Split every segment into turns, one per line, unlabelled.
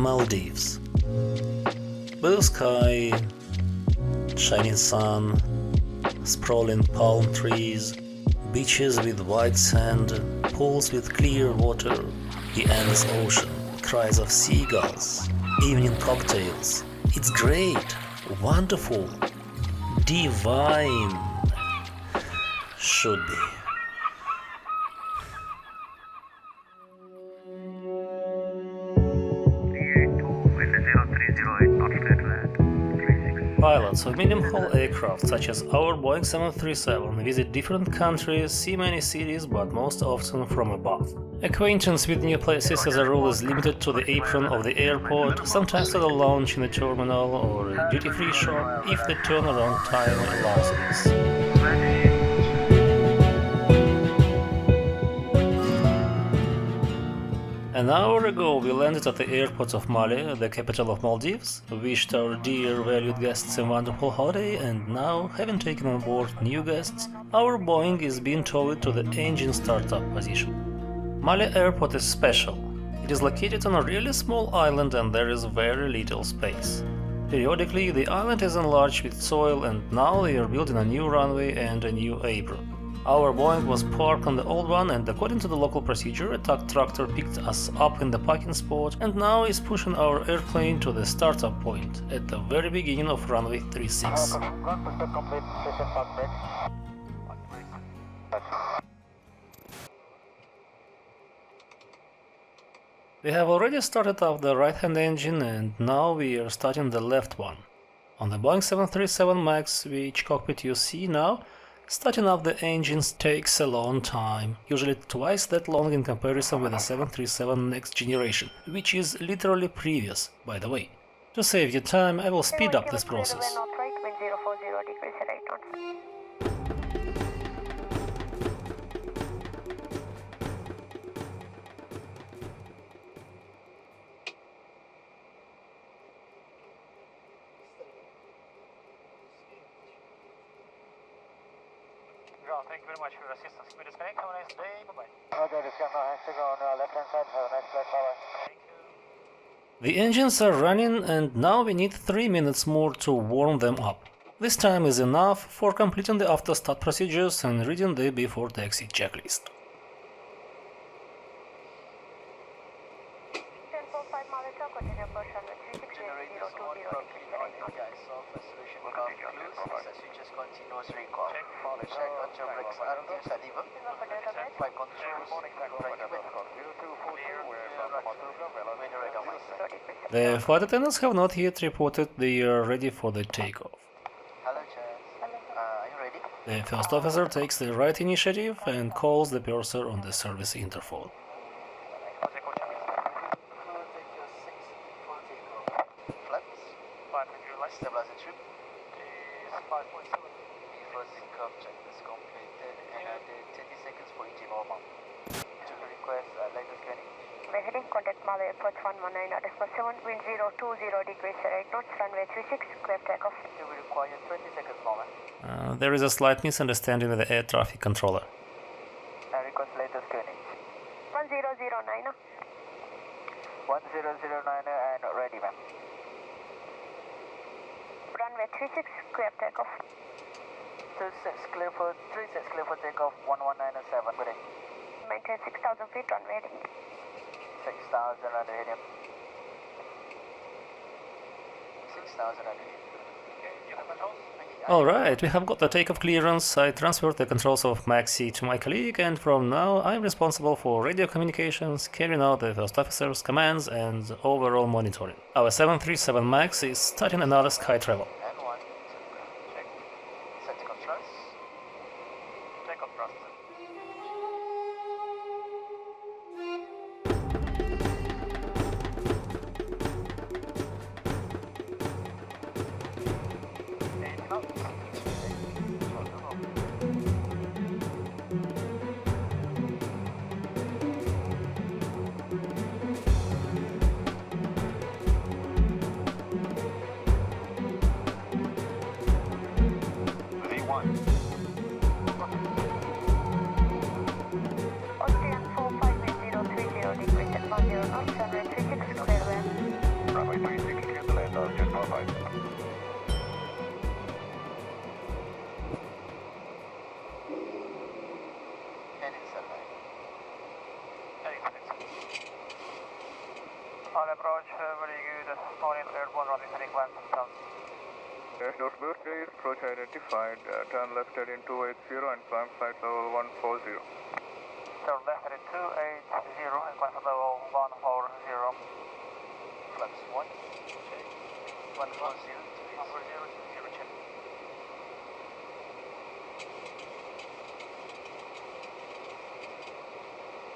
Maldives. Blue sky, shining sun, sprawling palm trees, beaches with white sand, pools with clear water, the endless ocean, cries of seagulls, evening cocktails. It's great, wonderful, divine. Should be. Pilots of medium-haul aircraft such as our Boeing 737 visit different countries, see many cities, but most often from above. Acquaintance with new places as a rule is limited to the apron of the airport, sometimes to the lounge in the terminal or a duty-free shop if the turnaround time allows this. An hour ago we landed at the airport of Mali, the capital of Maldives, wished our dear valued guests a wonderful holiday, and now, having taken on board new guests, our Boeing is being towed to the engine startup position. Mali airport is special. It is located on a really small island and there is very little space. Periodically the island is enlarged with soil and now they are building a new runway and a new apron. Our Boeing was parked on the old one and according to the local procedure, a tug tractor picked us up in the parking spot and now is pushing our airplane to the startup point at the very beginning of runway 36. We have already started up the right-hand engine and now we are starting the left one. On the Boeing 737 MAX, which cockpit you see now, starting up the engines takes a long time, usually twice that long in comparison with the 737 next generation, which is literally previous, by the way. To save you time, I will speed up this process.
Thank you very much for your assistance. Can we disconnect? Have a nice day. Bye-bye.
Okay, disconnect. Next to go on the left-hand side. Have a nice flight. Bye-bye.
Thank you.
The engines are running and now we need 3 minutes more to warm them up. This time is enough for completing the after-start procedures and reading the before taxi checklist. The flight attendants have not yet reported they are ready for the takeoff.
Hello, Chaz. Are you ready?
The first officer takes the right initiative and calls the purser on the service interphone.
Flaps.
500
Stabilizer tube.
is 5.7.
First curve check is completed and 30 seconds for engine warm up. To request latest scanning.
We're heading contact Mali Airport 119 at 7 wind 020 degrees right knots, runway 36, clear takeoff.
You will require 20 seconds moment.
There is a slight misunderstanding with the air traffic controller.
I request latest scanning.
1009.
1009 and ready, ma'am.
Runway 36, clear takeoff.
36 clear for takeoff. 1197. Good day.
Maintain 6,000 feet, runway heading.
6,000 under helium. 6,000 under helium.
You have controls?
Alright, we have got the takeoff clearance. I transferred the controls of Maxi to my colleague and from now I'm responsible for radio communications, carrying out the first officer's commands and overall monitoring. Our 737 MAX is starting another sky travel.
And 1, 2, check. Set to controls.
Takeoff thrust.
Austrian 45 wind 030 degrees at 10 knots, runway 36, clear land.
Those birthdays, approach identified. Turn left heading 280 and climb flight level 140.
Turn left heading 280 and climb flight level 140.
Flex 1. Check. 140 please.
140 check.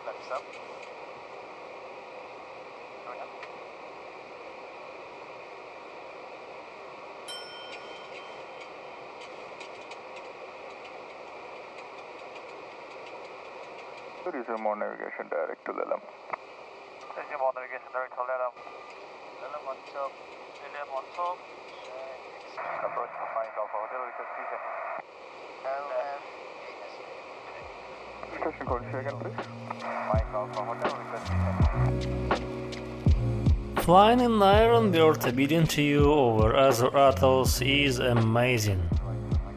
Flex up.
Going up.
Resume on navigation direct to Lelam.
Resume on navigation direct to Lelam.
Lelam on top.
Lelam on top.
Check.
Approach to Mike Alpha Hotel, request descent.
LM.
Station code say again, please.
Mike Alpha Hotel, request descent.
Flying an Iron Bird obedient to you over other atolls is amazing.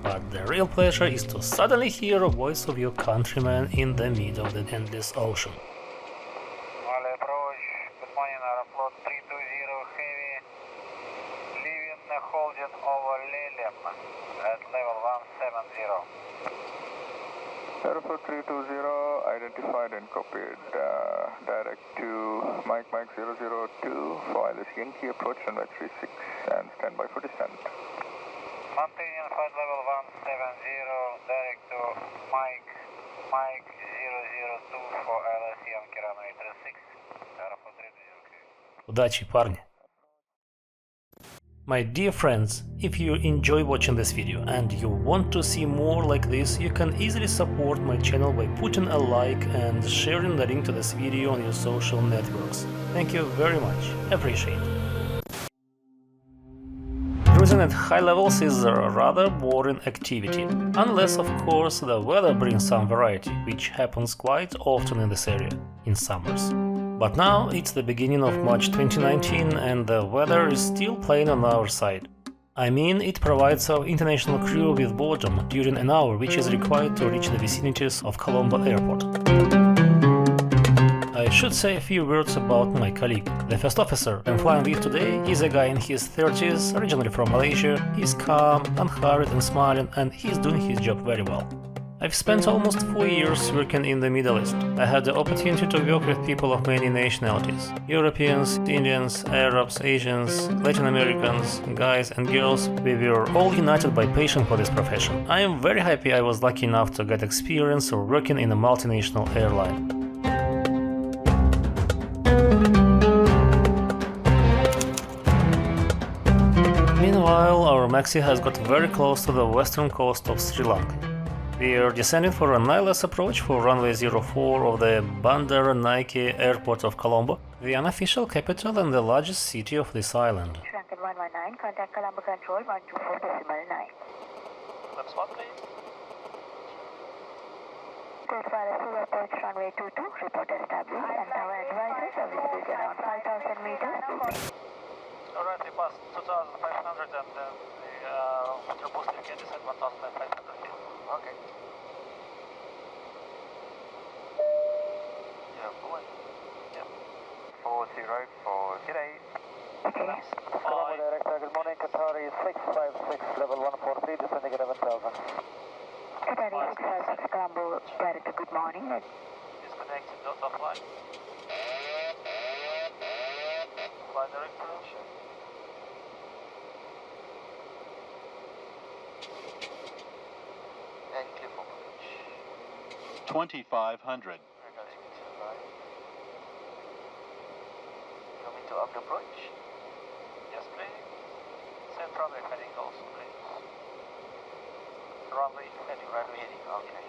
But the real pleasure is to suddenly hear a voice of your countryman in the middle of the endless ocean.
Mali approach, good morning, Aeroflot 320 Heavy, leaving holding over Lelem at level 170.
Aeroflot 320 identified and copied. Direct to Mike 002 for ILS Yankee approach runway 36 and stand by for descent.
Maintaining flight level 170, direct to Mike 002 for ILS Yankee runway 36, Aeroflot 320.
Удачи, парни! My dear friends, if you enjoy watching this video and you want to see more like this, you can easily support my channel by putting a like and sharing the link to this video on your social networks. Thank you very much, appreciate it. Cruising at high levels is a rather boring activity, unless of course the weather brings some variety, which happens quite often in this area, in summers. But now it's the beginning of March 2019 and the weather is still playing on our side. I mean, it provides our international crew with boredom during an hour which is required to reach the vicinities of Colombo airport. I should say a few words about my colleague. The first officer I'm flying with today is a guy in his 30s, originally from Malaysia. He's calm, unhurried and smiling, and he's doing his job very well. I've spent almost 4 years working in the Middle East. I had the opportunity to work with people of many nationalities. Europeans, Indians, Arabs, Asians, Latin Americans, guys and girls. We were all united by passion for this profession. I am very happy I was lucky enough to get experience of working in a multinational airline. Meanwhile, our Maxi has got very close to the western coast of Sri Lanka. We are descending for an ILS approach for runway 04 of the Bandar Nike airport of Colombo, the unofficial capital and the largest city of this island.
Sri Lankan 119, contact Colombo Control 124.9.
Flaps 1 please.
State fire full approach runway 22, report established, and tower advisors are visibility around 5,000 meters.
Alright, we passed 2,500 and then the water booster you can descend 1,500 feet.
Okay. Yeah, Boeing.
Yep.
40 right, 40 right.
Okay.
Colombo
Director, good morning, Qatari 656, level 143, descending at 11,000.
Qatari 656 Colombo, director, good morning.
Disconnecting Delta flight. Flight director.
And cliff approach.
2,500.
Regarding to the right. Coming to up approach.
Yes, please. Send runway heading also, please. Runway heading.
Runway heading, okay.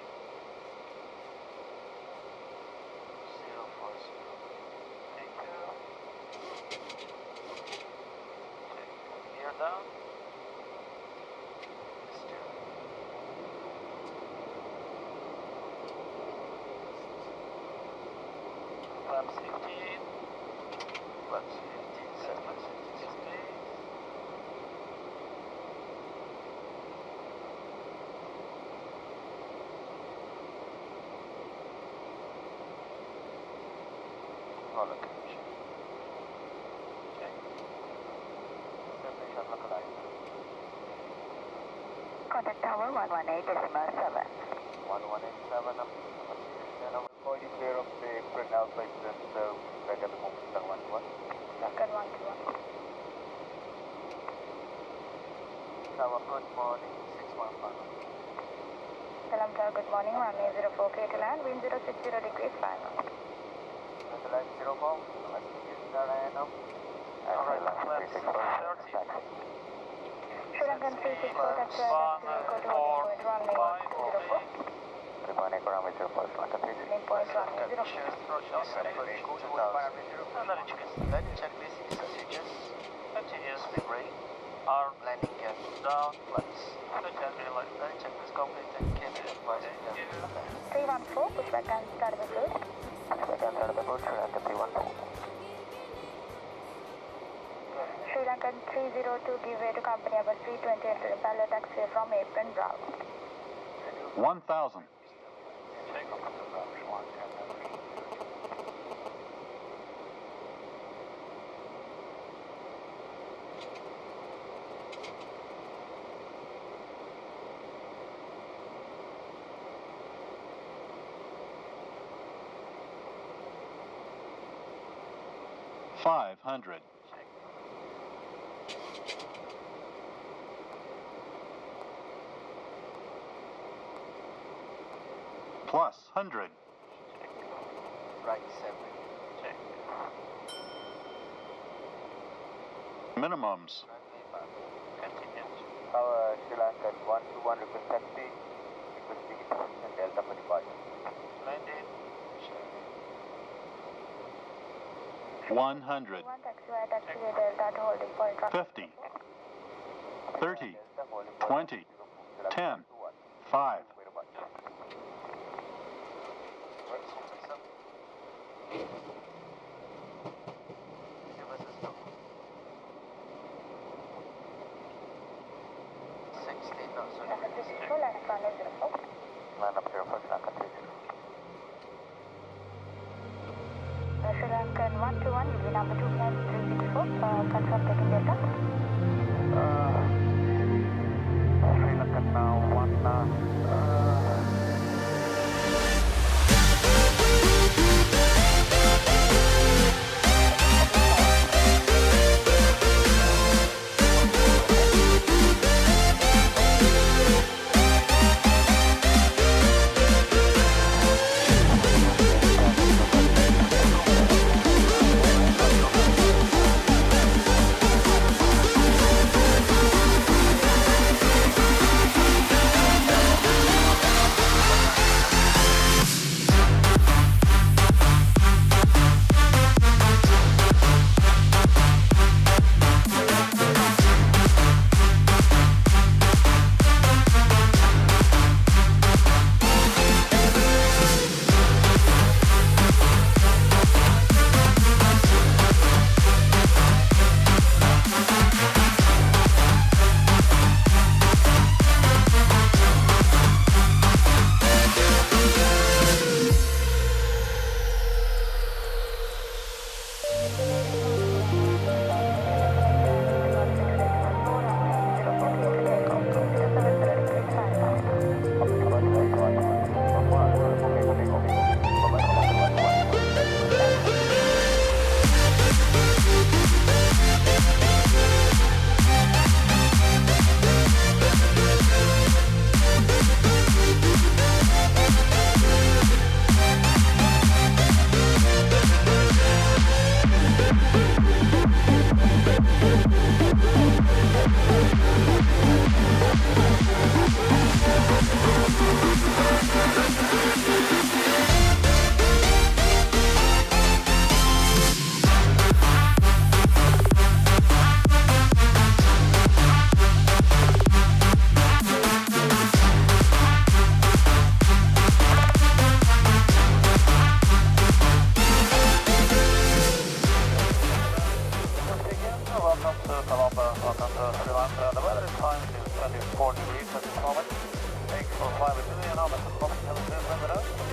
040.
Thank you. Check. Gear down. Flaps 15.
Flaps 15, 7,
Yes, please.
All approach.
Check.
Preparation localizer.
contact tower 118.7.
1187, and I will call you clear of the apron Alpha Express right at the moment, sir, 11.
Second 121.
Tower, good morning, 615.
Salam Tower, good morning, 1804K to land, wind 060 degrees 5 knots.
Line 0 bomb, West is Narayana.
Alright, flaps 30.
Sri Lankan 364, taxi go to 1.104.
3.8 runway 04, Sri Lanka 36.
Name point runway 04.
Landing checklist is procedures.
Continuous
Speed rate.
arm
Landing gear.
down,
Flights.
good and green light.
Landing checklist completed. Cabin advised.
Thank you.
314, pushback and start the cruise.
Pushback and start the approach, Sri Lanka 314.
Sri Lankan 302, give way to company number 320 and to impel taxi from apron Bravo.
1,000. $500. Plus 100.
Right 7.
Check.
Minimums.
Continuous.
Tower, Sri Lankan 121 request taxi. Requesting information Delta for departure.
Landing.
100.
One taxi via taxi Delta to holding point.
50. 30. 20. 10. 5.
Land up runway 04.
Land up 04, Sri Lanka 30.
Sri Lankan 121, will be number 2 flight 364. Confirm taking Delta.
Sri Lanka now 1.
Welcome to Colombo, welcome to Sri Lanka. The weather is fine, it is 24 degrees at this moment. Thanks for flying with me, and I'm at the Colombo.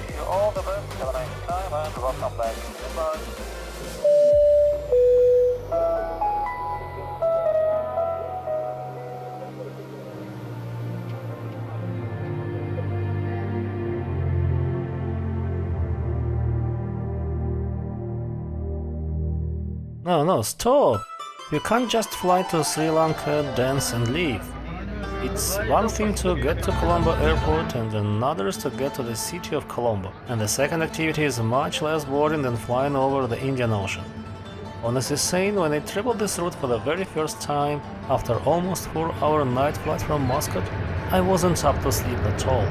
See you all the best, have a nice time, and welcome back. Goodbye.
No, stop! You can't just fly to Sri Lanka, dance and leave. It's one thing to get to Colombo airport and another is to get to the city of Colombo. And the second activity is much less boring than flying over the Indian Ocean. Honestly saying, when I traveled this route for the very first time, after almost 4-hour night flight from Muscat, I wasn't up to sleep at all.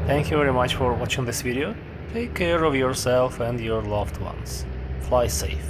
Thank you very much for watching this video. Take care of yourself and your loved ones. Fly safe.